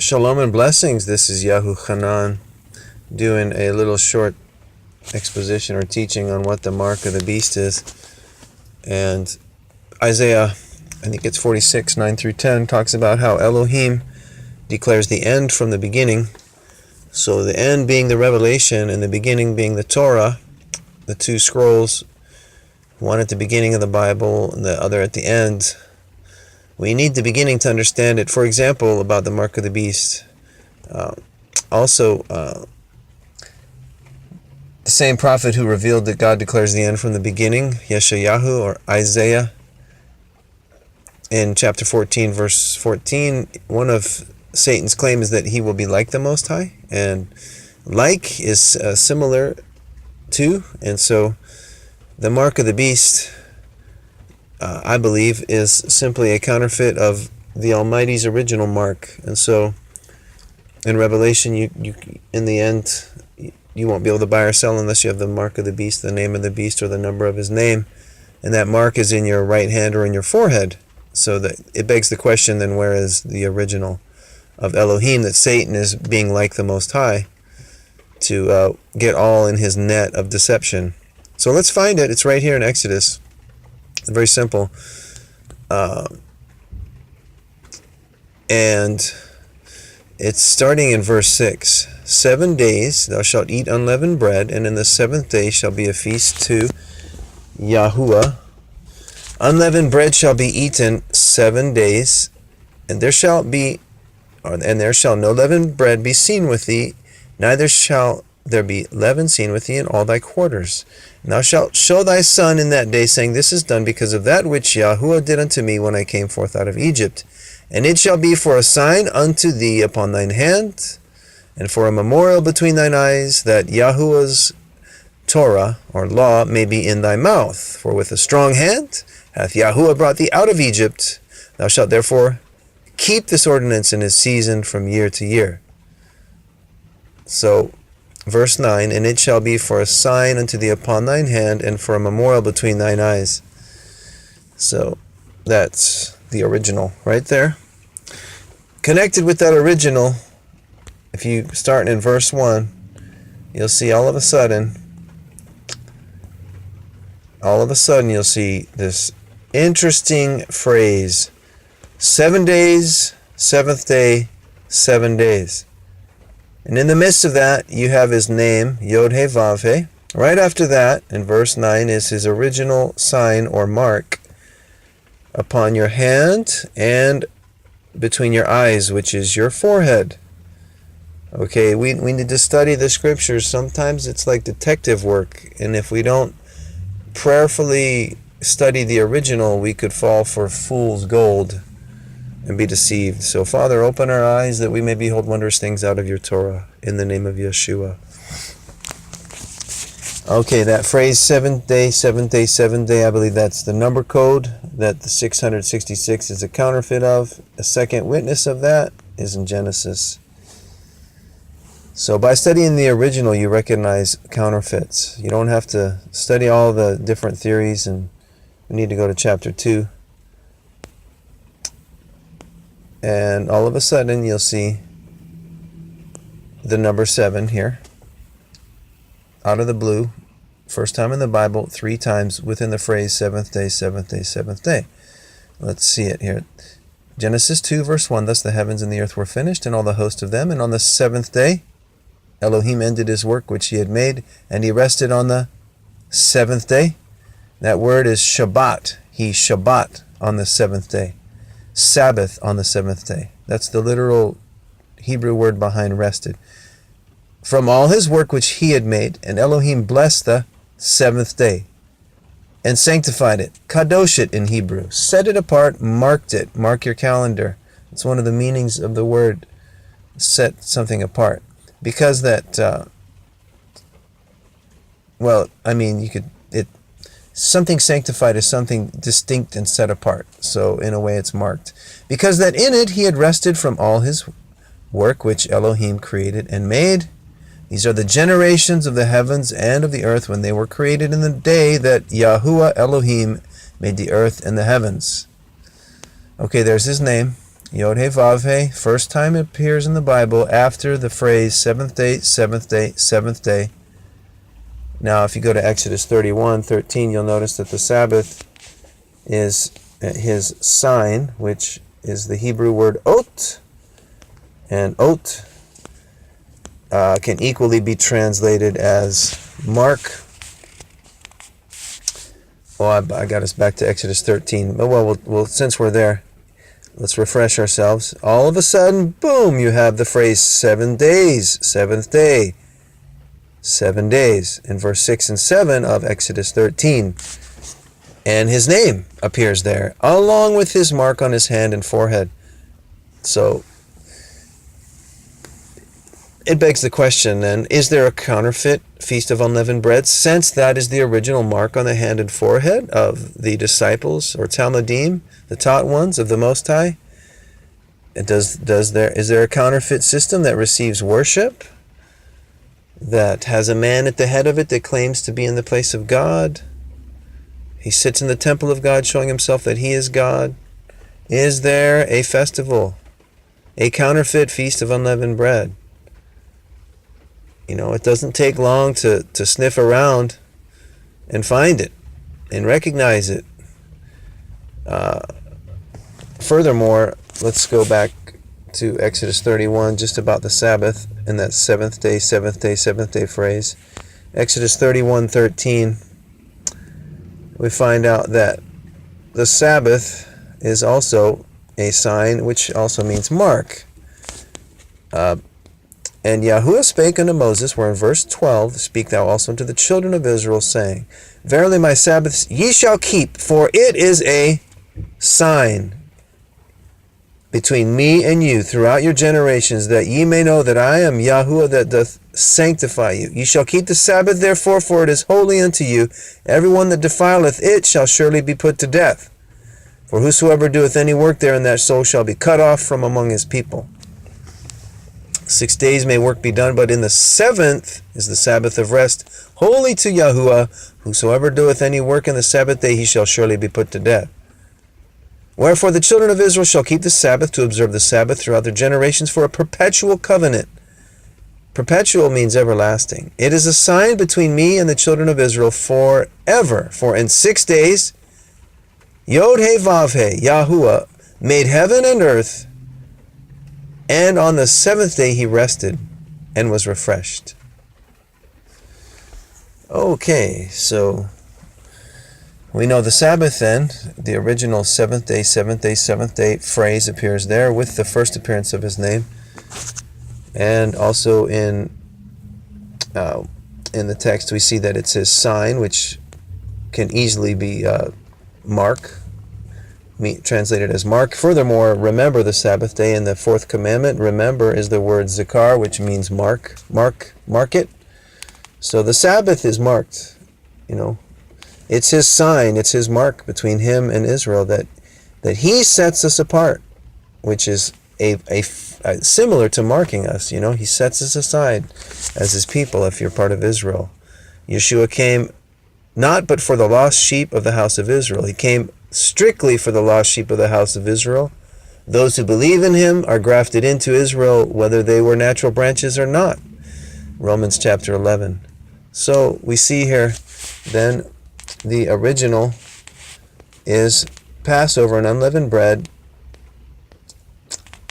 Shalom and blessings. This is Yahu Hanan doing a little short exposition or teaching on what the mark of the beast is. And Isaiah, I think it's 46, 9 through 10, talks about how Elohim declares the end from the beginning. So the end being the revelation and the beginning being the Torah, the two scrolls, one at the beginning of the Bible and the other at the end. We need the beginning to understand it. For example, about the mark of the beast. The same prophet who revealed that God declares the end from the beginning, Yeshayahu or Isaiah, in chapter 14, verse 14, one of Satan's claims is that he will be like the Most High. And like is similar to. And so the mark of the beast, I believe, is simply a counterfeit of the Almighty's original mark. And so in Revelation, you in the end, you won't be able to buy or sell unless you have the mark of the beast, the name of the beast, or the number of his name. And that mark is in your right hand or in your forehead. So that it begs the question, then where is the original of Elohim, that Satan is being like the Most High to get all in his net of deception? So let's find it. It's right here in Exodus. Very simple. And it's starting in verse 6. 7 days thou shalt eat unleavened bread, and in the seventh day shall be a feast to Yahuwah. Unleavened bread shall be eaten 7 days, and there shall no leavened bread be seen with thee, neither shall there be leaven seen with thee in all thy quarters. And thou shalt show thy son in that day, saying, This is done because of that which Yahuwah did unto me when I came forth out of Egypt. And it shall be for a sign unto thee upon thine hand, and for a memorial between thine eyes, that Yahuwah's Torah, or law, may be in thy mouth. For with a strong hand hath Yahuwah brought thee out of Egypt. Thou shalt therefore keep this ordinance in his season from year to year. So, verse 9, and it shall be for a sign unto thee upon thine hand, and for a memorial between thine eyes. So, that's the original right there. Connected with that original, if you start in verse 1, you'll see all of a sudden you'll see this interesting phrase, 7 days, seventh day, 7 days. And in the midst of that, you have his name, Yod-He-Vav-He. Right after that, in verse 9, is his original sign or mark upon your hand and between your eyes, which is your forehead. Okay, we need to study the scriptures. Sometimes it's like detective work, and if we don't prayerfully study the original, we could fall for fool's gold and be deceived. So, Father, open our eyes that we may behold wondrous things out of your Torah, in the name of Yeshua. Okay, that phrase, 7th day, 7th day, 7th day, I believe that's the number code that the 666 is a counterfeit of. A second witness of that is in Genesis. So by studying the original, you recognize counterfeits. You don't have to study all the different theories, and we need to go to chapter 2. And all of a sudden, you'll see the number 7 here, out of the blue, first time in the Bible, 3 times within the phrase 7th day, 7th day, 7th day. Let's see it here. Genesis 2, verse 1, Thus the heavens and the earth were finished, and all the host of them. And on the 7th day, Elohim ended his work which he had made, and he rested on the 7th day. That word is Shabbat. He Shabbat on the 7th day. Sabbath on the 7th day. That's the literal Hebrew word behind rested. From all his work which he had made, and Elohim blessed the 7th day, and sanctified it. Kadosh it in Hebrew. Set it apart, marked it. Mark your calendar. It's one of the meanings of the word set something apart. Because that, something sanctified is something distinct and set apart. So in a way it's marked. Because that in it he had rested from all his work which Elohim created and made. These are the generations of the heavens and of the earth when they were created in the day that Yahuwah Elohim made the earth and the heavens. Okay, there's his name. Yod He Vav He, first time it appears in the Bible after the phrase seventh day, seventh day, seventh day. Now, if you go to Exodus 31:13, you'll notice that the Sabbath is his sign, which is the Hebrew word ot, and ot can equally be translated as mark. Well, I got us back to Exodus 13. But well, since we're there, let's refresh ourselves. All of a sudden, boom, you have the phrase 7 days, seventh day, 7 days, in verse 6 and 7 of Exodus 13. And his name appears there, along with his mark on his hand and forehead. So, it begs the question then, is there a counterfeit Feast of Unleavened Bread, since that is the original mark on the hand and forehead of the disciples, or Talmudim, the taught ones of the Most High? And is there a counterfeit system that receives worship, that has a man at the head of it that claims to be in the place of God? He sits in the temple of God showing himself that he is God. Is there a festival, a counterfeit Feast of Unleavened Bread? You know, it doesn't take long to sniff around and find it and recognize it. Furthermore, let's go back to Exodus 31, just about the Sabbath and that seventh day, seventh day, seventh day phrase. Exodus 31:13, we find out that the Sabbath is also a sign, which also means mark. And Yahuwah spake unto Moses, we're in verse 12, speak thou also unto the children of Israel, saying, Verily my Sabbaths ye shall keep, for it is a sign between me and you throughout your generations, that ye may know that I am Yahuwah that doth sanctify you. Ye shall keep the Sabbath therefore, for it is holy unto you. Every one that defileth it shall surely be put to death. For whosoever doeth any work therein, that soul shall be cut off from among his people. 6 days may work be done, but in the seventh is the Sabbath of rest, holy to Yahuwah. Whosoever doeth any work in the Sabbath day, he shall surely be put to death. Wherefore the children of Israel shall keep the Sabbath, to observe the Sabbath throughout their generations, for a perpetual covenant. Perpetual means everlasting. It is a sign between me and the children of Israel forever. For in 6 days, Yod He Vav He, Yahuwah, made heaven and earth, and on the seventh day he rested and was refreshed. Okay, so we know the Sabbath then, the original seventh day, seventh day, seventh day phrase appears there with the first appearance of his name. And also in the text we see that it's his sign, which can easily be mark, translated as mark. Furthermore, remember the Sabbath day in the fourth commandment. Remember is the word zikar, which means mark it. So the Sabbath is marked, you know. It's his sign, it's his mark between him and Israel, that he sets us apart, which is a similar to marking us, you know. He sets us aside as his people if you're part of Israel. Yeshua came not but for the lost sheep of the house of Israel. He came strictly for the lost sheep of the house of Israel. Those who believe in him are grafted into Israel, whether they were natural branches or not. Romans chapter 11. So we see here then the original is Passover and unleavened bread,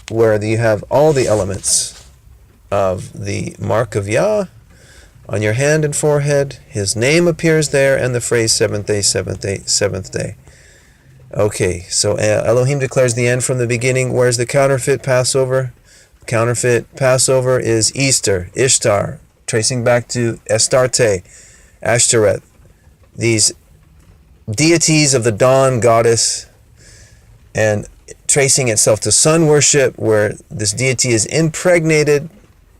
where you have all the elements of the mark of Yah on your hand and forehead. His name appears there, and the phrase seventh day, seventh day, seventh day. Okay, so Elohim declares the end from the beginning. Where's the counterfeit Passover? Counterfeit Passover is Easter, Ishtar, tracing back to Astarte, Ashtoreth, these deities of the dawn goddess, and tracing itself to sun worship, where this deity is impregnated,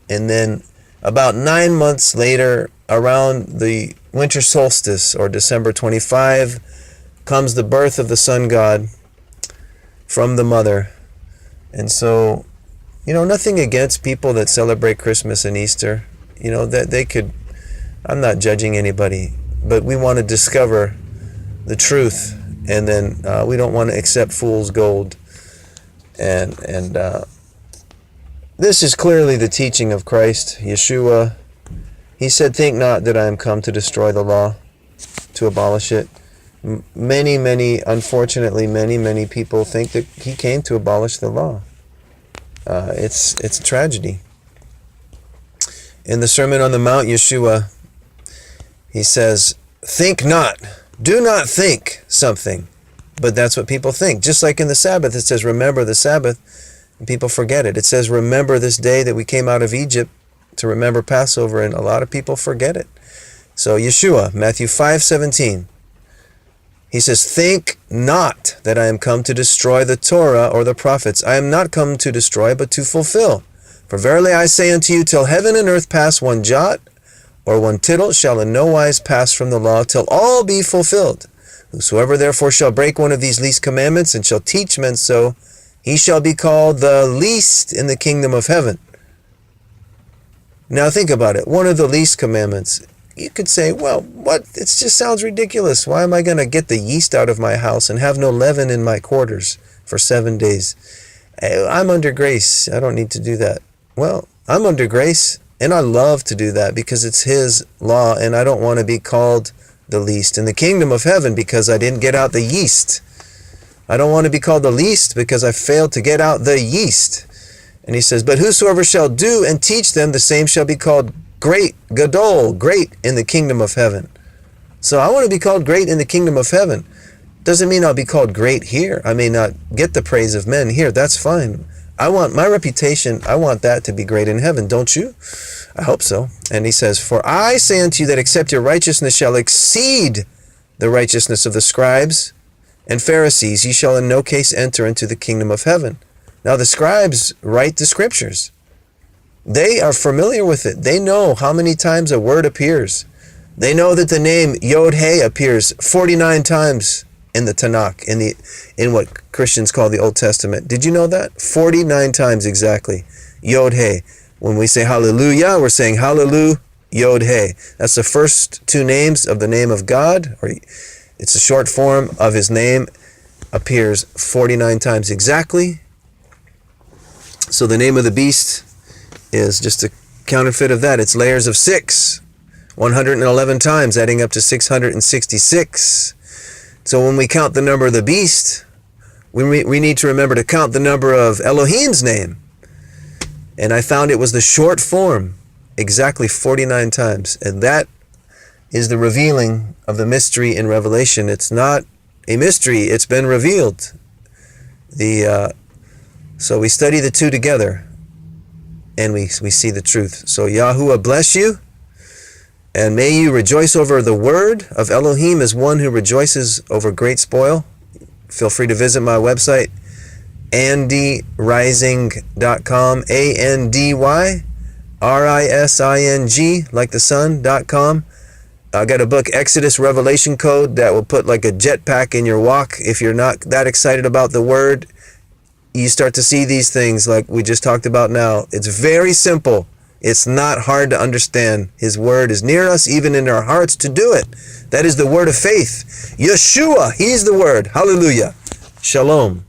and then about 9 months later, around the winter solstice, or December 25, comes the birth of the sun god from the mother. And so, you know, nothing against people that celebrate Christmas and Easter, you know, that they could, I'm not judging anybody, but we want to discover the truth, and then we don't want to accept fool's gold. And this is clearly the teaching of Christ, Yeshua. He said, "Think not that I am come to destroy the law, to abolish it." Unfortunately, many people think that he came to abolish the law. It's a tragedy. In the Sermon on the Mount, Yeshua, he says, "Think not, do not think something." But that's what people think. Just like in the Sabbath, it says, "Remember the Sabbath," and people forget it. It says, "Remember this day that we came out of Egypt," to remember Passover, and a lot of people forget it. So Yeshua, Matthew 5:17, he says, "Think not that I am come to destroy the Torah or the prophets. I am not come to destroy, but to fulfill. For verily I say unto you, till heaven and earth pass, one jot or one tittle shall in no wise pass from the law, till all be fulfilled. Whosoever therefore shall break one of these least commandments, and shall teach men so, he shall be called the least in the kingdom of heaven." Now think about it. One of the least commandments. You could say, well, what? It just sounds ridiculous. Why am I going to get the yeast out of my house and have no leaven in my quarters for 7 days? I'm under grace. I don't need to do that. Well, I'm under grace, and I love to do that because it's His law, and I don't want to be called the least in the kingdom of heaven because I didn't get out the yeast. I don't want to be called the least because I failed to get out the yeast. And he says, "But whosoever shall do and teach them, the same shall be called great," gadol, great in the kingdom of heaven. So I want to be called great in the kingdom of heaven. Doesn't mean I'll be called great here. I may not get the praise of men here. That's fine. I want my reputation, I want that to be great in heaven, don't you? I hope so. And he says, "For I say unto you that except your righteousness shall exceed the righteousness of the scribes and Pharisees, ye shall in no case enter into the kingdom of heaven." Now the scribes write the scriptures. They are familiar with it. They know how many times a word appears. They know that the name Yod-He appears 49 times in the Tanakh, in what Christians call the Old Testament. Did you know that? 49 times exactly. Yod-He. When we say hallelujah, we're saying hallelujah, Yod-He. That's the first two names of the name of God, or it's a short form of His name, appears 49 times exactly. So the name of the beast is just a counterfeit of that. It's layers of 6, 111 times, adding up to 666. So when we count the number of the beast, we need to remember to count the number of Elohim's name. And I found it was the short form, exactly 49 times. And that is the revealing of the mystery in Revelation. It's not a mystery, it's been revealed. So we study the two together, and we see the truth. So Yahuwah bless you, and may you rejoice over the word of Elohim as one who rejoices over great spoil. Feel free to visit my website, andyrising.com, ANDYRISING, like the sun.com. I got a book, Exodus Revelation Code, that will put like a jetpack in your walk. If you're not that excited about the word, you start to see these things like we just talked about now. It's very simple. It's not hard to understand. His word is near us, even in our hearts, to do it. That is the word of faith. Yeshua, He's the word. Hallelujah. Shalom.